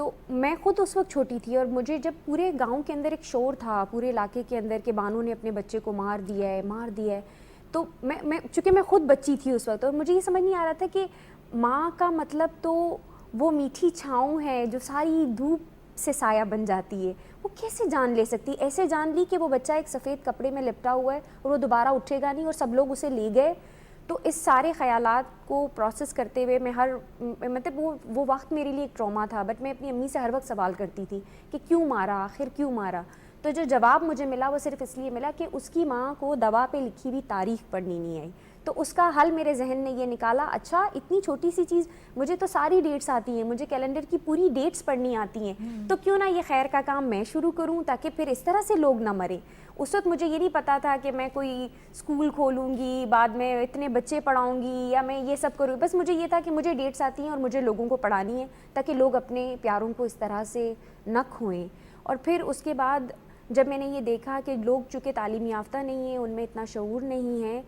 تو میں خود اس وقت چھوٹی تھی اور مجھے جب پورے گاؤں کے اندر ایک شور تھا پورے علاقے کے اندر کہ بانو نے اپنے بچے کو مار دیا ہے تو میں چونکہ میں خود بچی تھی اس وقت اور مجھے یہ سمجھ نہیں آ رہا تھا کہ ماں کا مطلب تو وہ میٹھی چھاؤں ہے جو ساری دھوپ سے سایہ بن جاتی ہے. وہ کیسے جان لے سکتی؟ ایسے جان لی کہ وہ بچہ ایک سفید کپڑے میں لپٹا ہوا ہے اور وہ دوبارہ اٹھے گا نہیں اور سب لوگ اسے لے گئے. تو اس سارے خیالات کو پروسیس کرتے ہوئے میں مطلب وہ وقت میرے لیے ایک ٹراما تھا. بٹ میں اپنی امی سے ہر وقت سوال کرتی تھی کہ کیوں مارا، آخر کیوں مارا. تو جو جواب مجھے ملا وہ صرف اس لیے ملا کہ اس کی ماں کو دوا پہ لکھی ہوئی تاریخ پڑھنی نہیں آئی. تو اس کا حل میرے ذہن نے یہ نکالا، اچھا اتنی چھوٹی سی چیز، مجھے تو ساری ڈیٹس آتی ہیں، مجھے کیلنڈر کی پوری ڈیٹس پڑھنی آتی ہیں، تو کیوں نہ یہ خیر کا کام میں شروع کروں تاکہ پھر اس طرح سے لوگ نہ مریں. اس وقت مجھے یہ نہیں پتا تھا کہ میں کوئی اسکول کھولوں گی، بعد میں اتنے بچے پڑھاؤں گی یا میں یہ سب کروں. بس مجھے یہ تھا کہ مجھے ڈیٹس آتی ہیں اور مجھے لوگوں کو پڑھانی ہے تاکہ لوگ اپنے پیاروں کو اس طرح سے نہ کھوئیں. اور پھر اس کے بعد جب میں نے یہ دیکھا کہ لوگ چونکہ تعلیم یافتہ نہیں ہیں، ان میں اتنا شعور نہیں ہے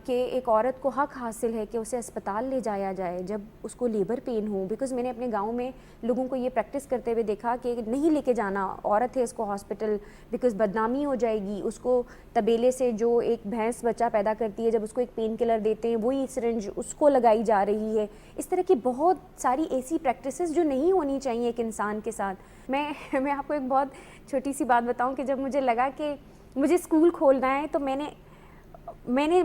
کہ ایک عورت کو حق حاصل ہے کہ اسے اسپتال لے جایا جائے جب اس کو لیبر پین ہو. بیکاز میں نے اپنے گاؤں میں لوگوں کو یہ پریکٹس کرتے ہوئے دیکھا کہ نہیں لے کے جانا عورت ہے اس کو ہاسپٹل، بیکاز بدنامی ہو جائے گی. اس کو طبیلے سے جو ایک بھینس بچہ پیدا کرتی ہے جب اس کو ایک پین کلر دیتے ہیں وہی سرنج اس کو لگائی جا رہی ہے. اس طرح کی بہت ساری ایسی پریکٹسز جو نہیں ہونی چاہیے ایک انسان کے ساتھ. میں آپ کو ایک بہت چھوٹی سی بات بتاؤں کہ جب مجھے لگا کہ مجھے اسکول کھولنا ہے تو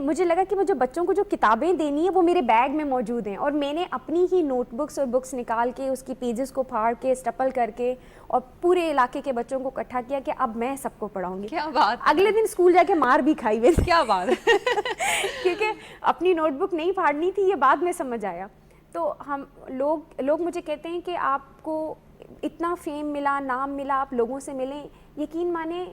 مجھے لگا کہ وہ جو بچوں کو جو کتابیں دینی ہیں وہ میرے بیگ میں موجود ہیں اور میں نے اپنی ہی نوٹ بکس اور بکس نکال کے اس کی پیجز کو پھاڑ کے اسٹپل کر کے اور پورے علاقے کے بچوں کو اکٹھا کیا کہ اب میں سب کو پڑھاؤں گی. کیا بات! اگلے دن اسکول جا کے مار بھی کھائی ہوئی. کیا بات! کیونکہ اپنی نوٹ بک نہیں پھاڑنی تھی، یہ بعد میں سمجھ آیا. تو ہم لوگ مجھے کہتے ہیں کہ آپ کو اتنا فیم ملا، نام ملا، آپ لوگوں سے ملیں. یقین مانیں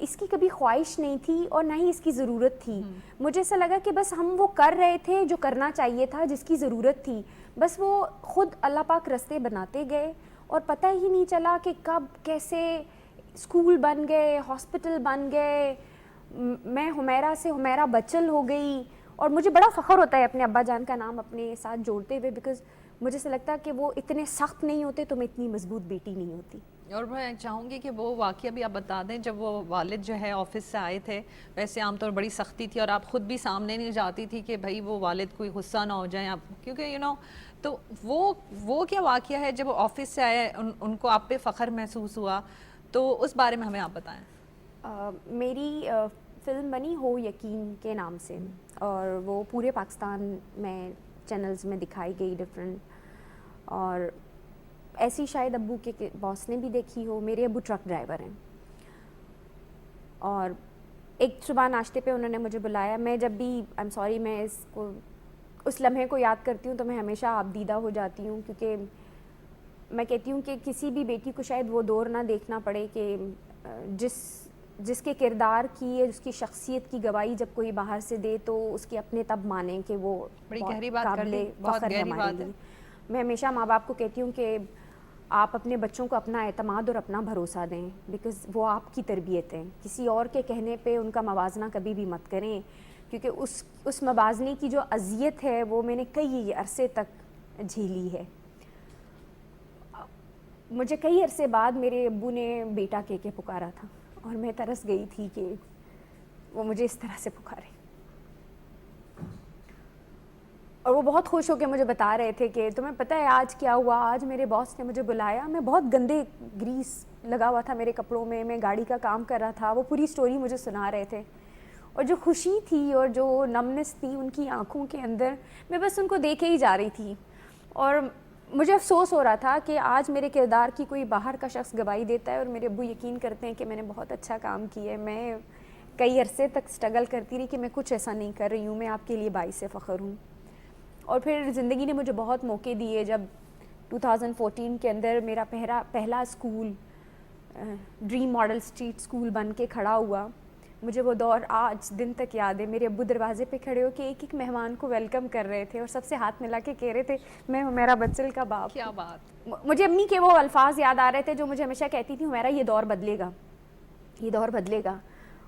اس کی کبھی خواہش نہیں تھی اور نہ ہی اس کی ضرورت تھی. مجھے ایسا لگا کہ بس ہم وہ کر رہے تھے جو کرنا چاہیے تھا، جس کی ضرورت تھی. بس وہ خود اللہ پاک رستے بناتے گئے اور پتہ ہی نہیں چلا کہ کب کیسے اسکول بن گئے، ہاسپٹل بن گئے. میں حمیرہ سے حمیرہ بچل ہو گئی اور مجھے بڑا فخر ہوتا ہے اپنے ابا جان کا نام اپنے ساتھ جوڑتے ہوئے، بیکاز مجھے سے لگتا ہے کہ وہ اتنے سخت نہیں ہوتے تو میں اتنی مضبوط بیٹی نہیں ہوتی. اور میں چاہوں گی کہ وہ واقعہ بھی آپ بتا دیں جب وہ والد جو ہے آفس سے آئے تھے. ویسے عام طور بڑی سختی تھی اور آپ خود بھی سامنے نہیں جاتی تھی کہ بھائی وہ والد کوئی غصہ نہ ہو جائیں آپ، کیونکہ تو وہ کیا واقعہ ہے جب وہ آفس سے آئے ان کو آپ پہ فخر محسوس ہوا، تو اس بارے میں ہمیں آپ بتائیں. میری فلم بنی ہو یقین کے نام سے اور وہ پورے پاکستان میں چینلز میں دکھائی گئی ڈفرینٹ. اور ایسی شاید ابو کے باس نے بھی دیکھی ہو. میرے ابو ٹرک ڈرائیور ہیں اور ایک صبح ناشتے پہ انہوں نے مجھے بلایا. میں جب بھی سوری میں اس لمحے کو یاد کرتی ہوں تو میں ہمیشہ آبدیدہ ہو جاتی ہوں، کیونکہ میں کہتی ہوں کہ کسی بھی بیٹی کو شاید وہ دور نہ دیکھنا پڑے کہ جس کے کردار کی اس کی شخصیت کی گواہی جب کوئی باہر سے دے تو اس کے اپنے تب مانیں کہ وہ بڑی گہری بات کر لی، بہت گہری بات ہے. میں ہمیشہ ماں باپ کو کہتی ہوں کہ آپ اپنے بچوں کو اپنا اعتماد اور اپنا بھروسہ دیں، بیکاز وہ آپ کی تربیت ہے. کسی اور کے کہنے پہ ان کا موازنہ کبھی بھی مت کریں، کیونکہ اس موازنے کی جو اذیت ہے وہ میں نے کئی عرصے تک جھیلی ہے. مجھے کئی عرصے بعد میرے ابو نے بیٹا کہہ کے پکارا تھا اور میں ترس گئی تھی کہ وہ مجھے اس طرح سے پکارے. اور وہ بہت خوش ہو کے مجھے بتا رہے تھے کہ تمہیں پتہ ہے آج کیا ہوا، آج میرے باس نے مجھے بلایا. میں بہت گندے گریس لگا ہوا تھا میرے کپڑوں میں گاڑی کا کام کر رہا تھا. وہ پوری سٹوری مجھے سنا رہے تھے اور جو خوشی تھی اور جو نمنس تھی ان کی آنکھوں کے اندر، میں بس ان کو دیکھے ہی جا رہی تھی. اور مجھے افسوس ہو رہا تھا کہ آج میرے کردار کی کوئی باہر کا شخص گواہی دیتا ہے اور میرے ابو یقین کرتے ہیں کہ میں نے بہت اچھا کام کیا ہے. میں کئی عرصے تک اسٹرگل کرتی رہی کہ میں کچھ ایسا نہیں کر رہی ہوں، میں آپ کے لیے باعث فخر ہوں. اور پھر زندگی نے مجھے بہت موقع دیے. جب 2014 کے اندر میرا پہلا school dream model street school بن کے کھڑا ہوا، مجھے وہ دور آج دن تک یاد ہے. میرے ابو دروازے پہ کھڑے ہو کے ایک ایک مہمان کو ویلکم کر رہے تھے اور سب سے ہاتھ ملا کے کہہ رہے تھے میں میرا بچل کا باپ. کیا بات! مجھے امی کے وہ الفاظ یاد آ رہے تھے جو مجھے ہمیشہ کہتی تھی میرا یہ دور بدلے گا، یہ دور بدلے گا.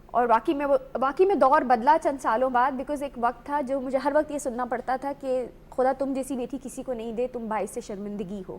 اور واقعی میں دور بدلا چند سالوں بعد، بیکاز ایک وقت تھا جو مجھے ہر وقت یہ سننا پڑتا تھا کہ خدا تم جیسی بیٹی کسی کو نہیں دے، تم باعث شرمندگی ہو.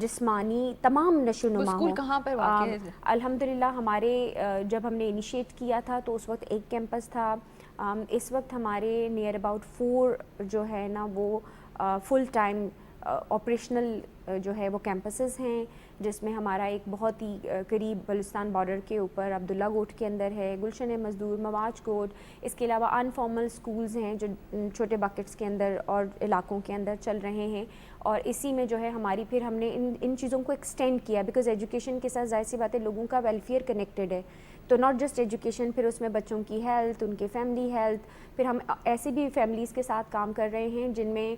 جسمانی تمام نشو و نما اسکول ہوں۔ کہاں پر واقع ہے؟ الحمدللہ ہمارے جب ہم نے انیشیٹ کیا تھا تو اس وقت ایک کیمپس تھا، اس وقت ہمارے نیئر اباؤٹ 4 جو ہے نا وہ فل ٹائم آپریشنل جو ہے وہ کیمپسز ہیں، جس میں ہمارا ایک بہت ہی قریب بلوچستان بارڈر کے اوپر عبداللہ گوٹ کے اندر ہے، گلشن مزدور، مواج کوٹ، اس کے علاوہ ان فارمل سکولز ہیں جو چھوٹے باکٹس کے اندر اور علاقوں کے اندر چل رہے ہیں، اور اسی میں جو ہے ہماری پھر ہم نے ان چیزوں کو ایکسٹینڈ کیا، بیکاز ایجوکیشن کے ساتھ ظاہر سی بات ہے لوگوں کا ویلفیئر کنیکٹڈ ہے، تو ناٹ جسٹ ایجوکیشن، پھر اس میں بچوں کی ہیلتھ، ان کے فیملی ہیلتھ، پھر ہم ایسی بھی فیملیز کے ساتھ کام کر رہے ہیں جن میں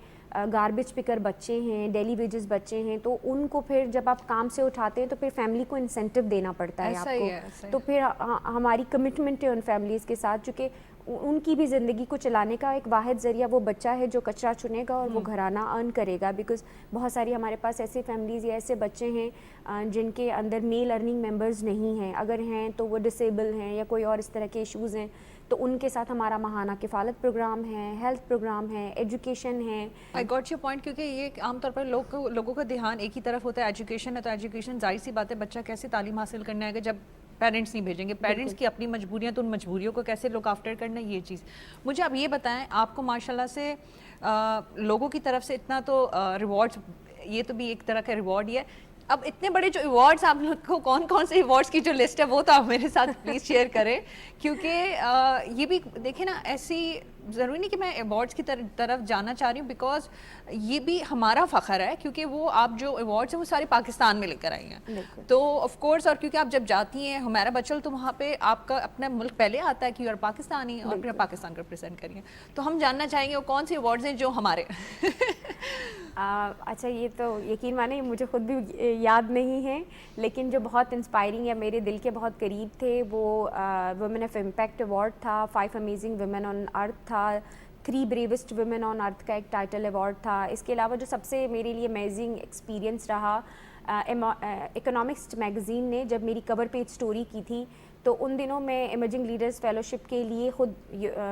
گاربیج پکر بچے ہیں، ڈیلی ویجز بچے ہیں، تو ان کو پھر جب آپ کام سے اٹھاتے ہیں تو پھر فیملی کو انسینٹیو دینا پڑتا ہے آپ کو، تو پھر ہماری کمٹمنٹ ہے ان فیملیز کے ساتھ، چونکہ ان کی بھی زندگی کو چلانے کا ایک واحد ذریعہ وہ بچہ ہے جو کچرا چنے گا اور وہ گھرانہ ارن کرے گا، بیکاز بہت ساری ہمارے پاس ایسی فیملیز یا ایسے بچے ہیں جن کے اندر میل ارننگ ممبرز نہیں ہیں، اگر ہیں تو وہ ڈسیبل ہیں یا کوئی اور اس طرح کے ایشوز ہیں، تو ان کے ساتھ ہمارا ماہانہ کفالت پروگرام ہے، ہیلتھ پروگرام ہے، ایجوکیشن ہے۔ آئی گاٹ یور پوائنٹ، کیونکہ یہ عام طور پر لوگوں کا دھیان ایک ہی طرف ہوتا ہے، ایجوکیشن ہے تو ایجوکیشن، ظاہر سی بات ہے بچہ کیسے تعلیم حاصل کرنے آئے گا جب پیرنٹس نہیں بھیجیں گے، پیرنٹس کی اپنی مجبوریاں، تو ان مجبوریوں کو کیسے لک آفٹر کرنا ہے، یہ چیز۔ مجھے آپ یہ بتائیں، آپ کو ماشاءاللہ سے لوگوں کی طرف سے اتنا تو ریوارڈز، یہ تو بھی ایک طرح کا ریوارڈ ہی ہے، اب اتنے بڑے جو ایوارڈز آپ لوگ کو، کون کون سے ایوارڈز کی جو لسٹ ہے وہ تو آپ میرے ساتھ پلیز شیئر کریں، کیونکہ یہ بھی دیکھیں نا، ایسی ضروری نہیں کہ میں ایوارڈز کی طرف جانا چاہ رہی ہوں، بیکاز یہ بھی ہمارا فخر ہے، کیونکہ وہ آپ جو ایوارڈز ہیں وہ سارے پاکستان میں لے کر آئی ہیں، تو آف کورس، اور کیونکہ آپ جب جاتی ہیں ہمیرا بچل تو وہاں پہ آپ کا اپنا ملک پہلے آتا ہے کہ یو آر پاکستانی، اور پھر پاکستان کو ریپرزینٹ کریے، تو ہم جاننا چاہیں گے وہ کون سے ایوارڈز ہیں جو ہمارے اچھا، یہ تو یقین مانیں مجھے خود بھی یاد نہیں ہے، لیکن جو بہت انسپائرنگ یا میرے دل کے بہت قریب تھے وہ ویمن آف امپیکٹ ایوارڈ تھا، 5 امیزنگ ویمن آن ارتھ تھا، 3 بریوسٹ ویمن آن ارتھ کا ایک ٹائٹل ایوارڈ تھا، اس کے علاوہ جو سب سے میرے لیے امیزنگ ایکسپیرینس رہا، اکنامکس میگزین نے جب میری کور پیج سٹوری کی تھی، تو ان دنوں میں ایمرجنگ لیڈرز فیلوشپ کے لیے خود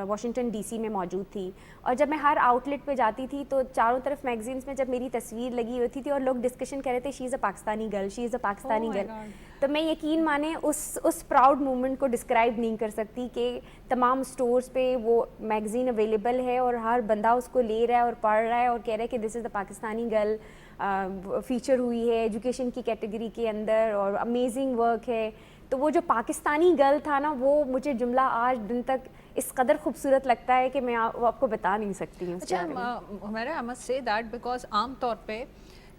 واشنگٹن ڈی سی میں موجود تھی، اور جب میں ہر آؤٹ لیٹ پہ جاتی تھی تو چاروں طرف میگزینس میں جب میری تصویر لگی ہوتی تھی اور لوگ ڈسکشن کر رہے تھے، شی از اے پاکستانی گرل، شی از اے پاکستانی گرل، تو میں یقین مانیں اس پراؤڈ مومنٹ کو ڈسکرائب نہیں کر سکتی کہ تمام اسٹورز پہ وہ میگزین اویلیبل ہے اور ہر بندہ اس کو لے رہا ہے اور پڑھ رہا ہے اور کہہ رہا ہے کہ دس از دا پاکستانی گرل، فیچر ہوئی ہے ایجوکیشن کی کیٹیگری کے اندر اور امیزنگ ورک ہے، تو وہ جو پاکستانی گرل تھا نا، وہ مجھے جملہ آج دن تک اس قدر خوبصورت لگتا ہے کہ میں آپ کو بتا نہیں سکتی ہوں۔ اچھا، ہمارا آئی مسٹ سے دیٹ، بیکاز عام طور پہ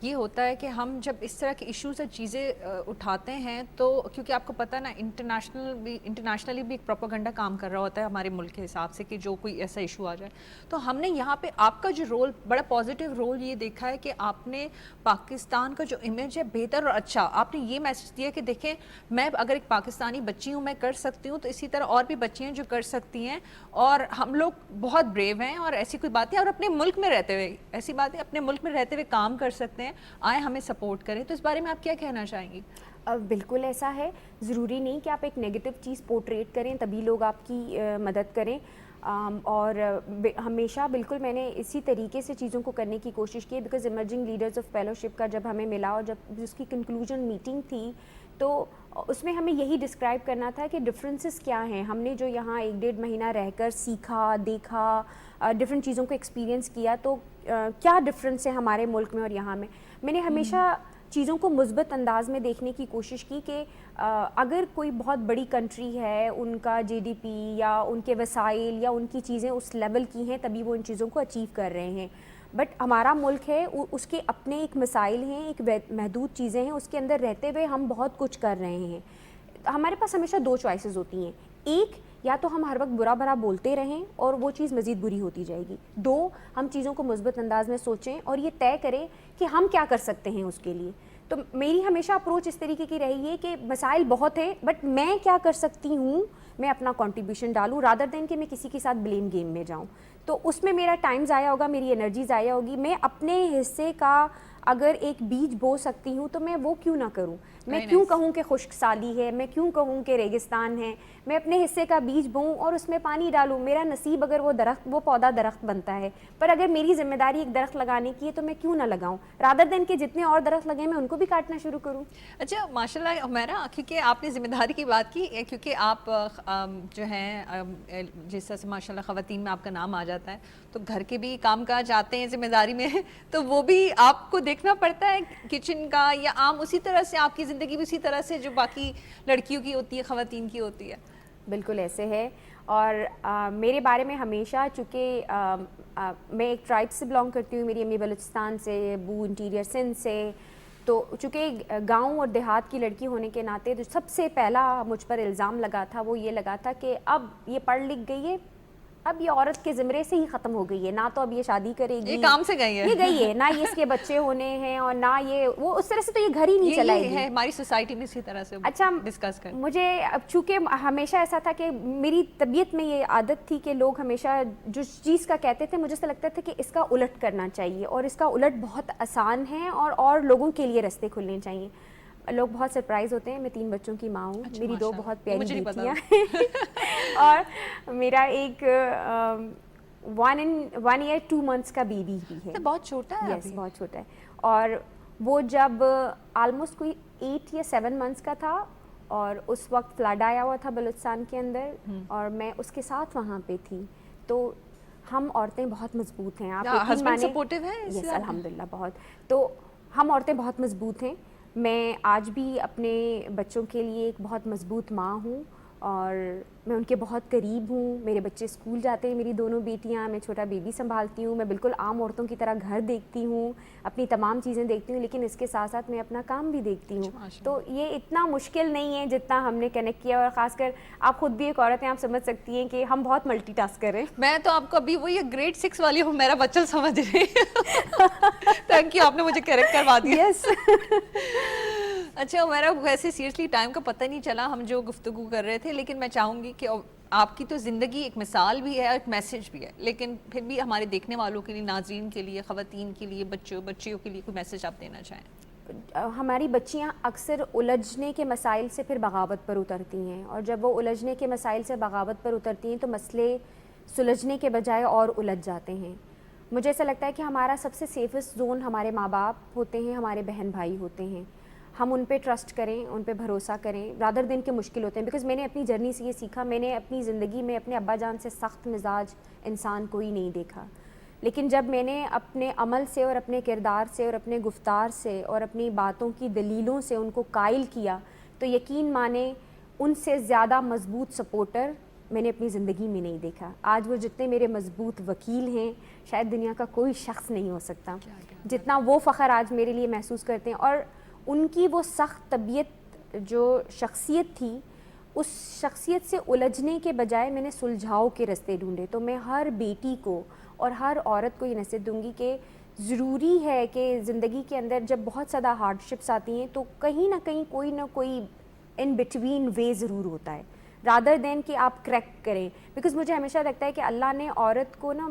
یہ ہوتا ہے کہ ہم جب اس طرح کے ایشوز اور چیزیں اٹھاتے ہیں تو کیونکہ آپ کو پتہ نا انٹرنیشنلی بھی ایک پروپیگنڈا کام کر رہا ہوتا ہے ہمارے ملک کے حساب سے کہ جو کوئی ایسا ایشو آ جائے، تو ہم نے یہاں پہ آپ کا جو رول، بڑا پازیٹیو رول یہ دیکھا ہے کہ آپ نے پاکستان کا جو امیج ہے بہتر اور اچھا، آپ نے یہ میسج دیا کہ دیکھیں میں اگر ایک پاکستانی بچی ہوں، میں کر سکتی ہوں، تو اسی طرح اور بھی بچی ہیں جو کر سکتی ہیں، اور ہم لوگ بہت بریو ہیں، اور ایسی کوئی بات ہے، اور اپنے ملک میں رہتے ہوئے ایسی بات ہے، اپنے ملک میں رہتے ہوئے کام کر سکتے ہیں، آئے ہمیں سپورٹ کریں، تو اس بارے میں آپ کیا کہنا چاہیں گی؟ بالکل ایسا ہے، ضروری نہیں کہ آپ ایک نیگیٹو چیز پورٹریٹ کریں تبھی لوگ آپ کی مدد کریں، اور ہمیشہ بالکل میں نے اسی طریقے سے چیزوں کو کرنے کی کوشش کی، because emerging leaders of fellowship کا جب ہمیں ملا اور جب اس کی کنکلوژن میٹنگ تھی تو اس میں ہمیں یہی ڈسکرائب کرنا تھا کہ ڈفرینسز کیا ہیں، ہم نے جو یہاں 1-1.5 مہینہ رہ کر سیکھا، دیکھا، ڈفرینٹ چیزوں کو ایکسپیرینس کیا، تو کیا ڈفرینس ہے ہمارے ملک میں اور یہاں میں نے ہمیشہ چیزوں کو مثبت انداز میں دیکھنے کی کوشش کی کہ اگر کوئی بہت بڑی کنٹری ہے، ان کا جی ڈی پی یا ان کے وسائل یا ان کی چیزیں اس لیول کی ہیں تبھی وہ ان چیزوں کو اچیو کر رہے ہیں، بٹ ہمارا ملک ہے اس کے اپنے ایک مسائل ہیں، ایک محدود چیزیں ہیں، اس کے اندر رہتے ہوئے ہم بہت کچھ کر رہے ہیں۔ ہمارے پاس ہمیشہ 2 چوائسیز ہوتی ہیں، ایک یا تو ہم ہر وقت برا بھرا بولتے رہیں اور وہ چیز مزید بری ہوتی جائے گی، 2 ہم چیزوں کو مثبت انداز میں سوچیں اور یہ طے کریں کہ ہم کیا کر سکتے ہیں اس کے لیے۔ تو میری ہمیشہ اپروچ اس طریقے کی رہی ہے کہ مسائل بہت ہیں بٹ میں کیا کر سکتی ہوں، میں اپنا کنٹریبیوشن ڈالوں رادر دین کہ میں کسی کے ساتھ بلیم گیم میں جاؤں، تو اس میں میرا ٹائم ضائع ہوگا، میری انرجی ضائع ہوگی، میں اپنے حصے کا اگر ایک بیج بو سکتی ہوں تو میں وہ کیوں نہ کروں، میں کیوں کہوں کہ خشک سالی ہے, میں کیوں کہوں کہ ریگستان ہے, میں اپنے حصے کا بیج بوؤں اور اس میں پانی ڈالوں. میرا نصیب اگر وہ پودا درخت بنتا ہے, پر اگر میری ذمہ داری ایک درخت لگانے کی ہے تو میں کیوں نہ لگاؤں, رادر دین کہ جتنے اور درخت لگے میں ان کو بھی کاٹنا شروع کروں. اچھا ماشاء اللہ ہمیرا, کیونکہ آپ نے ذمہ داری کی بات کی, کیونکہ آپ جو ہیں جس طرح سے ماشاء اللہ خواتین میں آپ کا نام آ جاتا ہے, تو گھر کے بھی کام کاج آتے ہیں ذمہ داری میں, تو وہ بھی آپ کو دیکھنا پڑتا ہے کچن کا, یا عام اسی طرح سے آپ کی زندگی بھی اسی طرح سے جو باقی لڑکیوں کی ہوتی ہے, خواتین کی ہوتی ہے؟ بالکل ایسے ہے. اور میرے بارے میں ہمیشہ, چونکہ میں ایک ٹرائب سے بلانگ کرتی ہوں, میری امی بلوچستان سے, ابو انٹیریئر سندھ سے, تو چونکہ گاؤں اور دیہات کی لڑکی ہونے کے ناطے جو سب سے پہلا مجھ پر الزام لگا تھا وہ یہ لگا تھا کہ اب یہ پڑھ لکھ گئی ہے, اب یہ عورت کے زمرے سے ہی ختم ہو گئی ہے, نہ تو اب یہ شادی کرے گی, یہ کام سے گئی ہے, یہ گئی ہے, نہ یہ اس کے بچے ہونے ہیں, اور نہ یہ وہ, اس طرح سے تو یہ گھر ہی نہیں چلائے گی. ہے ہماری سوسائٹی میں اسی طرح سے اچھا ڈسکس کر. مجھے اب چونکہ ہمیشہ ایسا تھا کہ میری طبیعت میں یہ عادت تھی کہ لوگ ہمیشہ جو چیز کا کہتے تھے مجھے سے لگتا تھا کہ اس کا الٹ کرنا چاہیے, اور اس کا الٹ بہت آسان ہے, اور لوگوں کے لیے راستے کھلنے چاہیے. لوگ بہت سرپرائز ہوتے ہیں, میں 3 بچوں کی ماں ہوں, میری 2 بہت پیاری بیٹیاں ہیں, اور میرا ایک 1 year 2 months کا بیبی بھی ہے. بہت چھوٹا ہے. یس بہت چھوٹا ہے. اور وہ جب آلموسٹ کوئی 8 یا 7 months کا تھا, اور اس وقت فلڈ آیا ہوا تھا بلوچستان کے اندر, اور میں اس کے ساتھ وہاں پہ تھی. تو ہم عورتیں بہت مضبوط ہیں. آپ ہسبینڈ سپورٹیو ہیں؟ یس الحمدللہ بہت. تو ہم عورتیں بہت مضبوط ہیں. میں آج بھی اپنے بچوں کے لیے ایک بہت مضبوط ماں ہوں, اور میں ان کے بہت قریب ہوں. میرے بچے اسکول جاتے ہیں, میری دونوں بیٹیاں, میں چھوٹا بیبی سنبھالتی ہوں. میں بالکل عام عورتوں کی طرح گھر دیکھتی ہوں, اپنی تمام چیزیں دیکھتی ہوں, لیکن اس کے ساتھ ساتھ میں اپنا کام بھی دیکھتی ہوں. تو یہ اتنا مشکل نہیں ہے جتنا ہم نے کنیکٹ کیا, اور خاص کر آپ خود بھی ایک عورت ہیں, آپ سمجھ سکتی ہیں کہ ہم بہت ملٹی ٹاسکر ہیں. میں تو آپ کو ابھی وہی گریڈ 6 والی ہوں, میرا بچہ سمجھ رہی. تھینک یو, آپ نے مجھے کریکٹ کروا دیا. یس. اچھا میرا ویسے سیریسلی ٹائم کا پتہ نہیں چلا ہم جو گفتگو کر رہے تھے, لیکن میں چاہوں گی کہ آپ کی تو زندگی ایک مثال بھی ہے, ایک میسج بھی ہے, لیکن پھر بھی ہمارے دیکھنے والوں کے لیے, ناظرین کے لیے, خواتین کے لیے, بچیوں کے لیے کوئی میسج آپ دینا چاہیں؟ ہماری بچیاں اکثر الجھنے کے مسائل سے پھر بغاوت پر اترتی ہیں, اور جب وہ الجھنے کے مسائل سے بغاوت پر اترتی ہیں تو مسئلے سلجھنے کے بجائے اور الجھ جاتے ہیں. مجھے ایسا لگتا ہے کہ ہمارا سب سے سیفسٹ زون ہمارے ماں باپ ہوتے ہیں, ہمارے بہن بھائی ہوتے ہیں. ہم ان پہ ٹرسٹ کریں, ان پہ بھروسہ کریں, رادر دن کے مشکل ہوتے ہیں. بیکاز میں نے اپنی جرنی سے یہ سیکھا, میں نے اپنی زندگی میں اپنے ابا جان سے سخت مزاج انسان کوئی نہیں دیکھا, لیکن جب میں نے اپنے عمل سے اور اپنے کردار سے اور اپنے گفتار سے اور اپنی باتوں کی دلیلوں سے ان کو قائل کیا, تو یقین مانیں ان سے زیادہ مضبوط سپورٹر میں نے اپنی زندگی میں نہیں دیکھا. آج وہ جتنے میرے مضبوط وکیل ہیں شاید دنیا کا کوئی شخص نہیں ہو سکتا جتنا وہ فخر آج میرے لیے محسوس کرتے ہیں. اور ان کی وہ سخت طبیعت جو شخصیت تھی, اس شخصیت سے الجھنے کے بجائے میں نے سلجھاؤ کے راستے ڈھونڈے. تو میں ہر بیٹی کو اور ہر عورت کو یہ نصیحت دوں گی کہ ضروری ہے کہ زندگی کے اندر جب بہت زیادہ ہارڈشپس آتی ہیں تو کہیں نہ کہیں کوئی نہ کوئی ان بٹوین وے ضرور ہوتا ہے, رادر دین کہ آپ کریکٹ کریں. بیکاز مجھے ہمیشہ لگتا ہے کہ اللہ نے عورت کو نا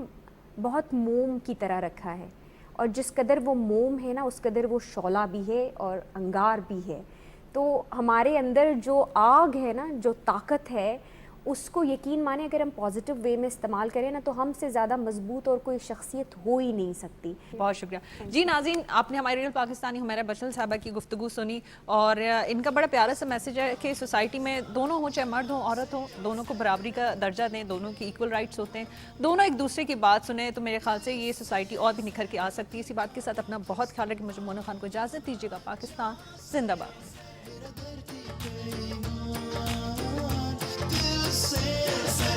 بہت موم کی طرح رکھا ہے, اور جس قدر وہ موم ہے نا اس قدر وہ شعلہ بھی ہے اور انگار بھی ہے. تو ہمارے اندر جو آگ ہے نا, جو طاقت ہے, اس کو یقین مانیں اگر ہم پازیٹیو وے میں استعمال کریں نا تو ہم سے زیادہ مضبوط اور کوئی شخصیت ہو ہی نہیں سکتی. بہت شکریہ. جی ناظرین, آپ نے ہماری ریئل پاکستانی ہمیرا بچل صاحبہ کی گفتگو سنی, اور ان کا بڑا پیارا سا میسج ہے کہ سوسائٹی میں دونوں ہوں, چاہے مرد ہوں عورت ہوں, دونوں کو برابری کا درجہ دیں, دونوں کی ایکول رائٹس ہوتے ہیں, دونوں ایک دوسرے کی بات سنیں, تو میرے خیال سے یہ سوسائٹی اور بھی نکھر کے آ سکتی ہے. اسی بات کے ساتھ اپنا بہت خیال رکھیں. مجھے مونا خان کو اجازت دیجیے گا. پاکستان زندہ باد.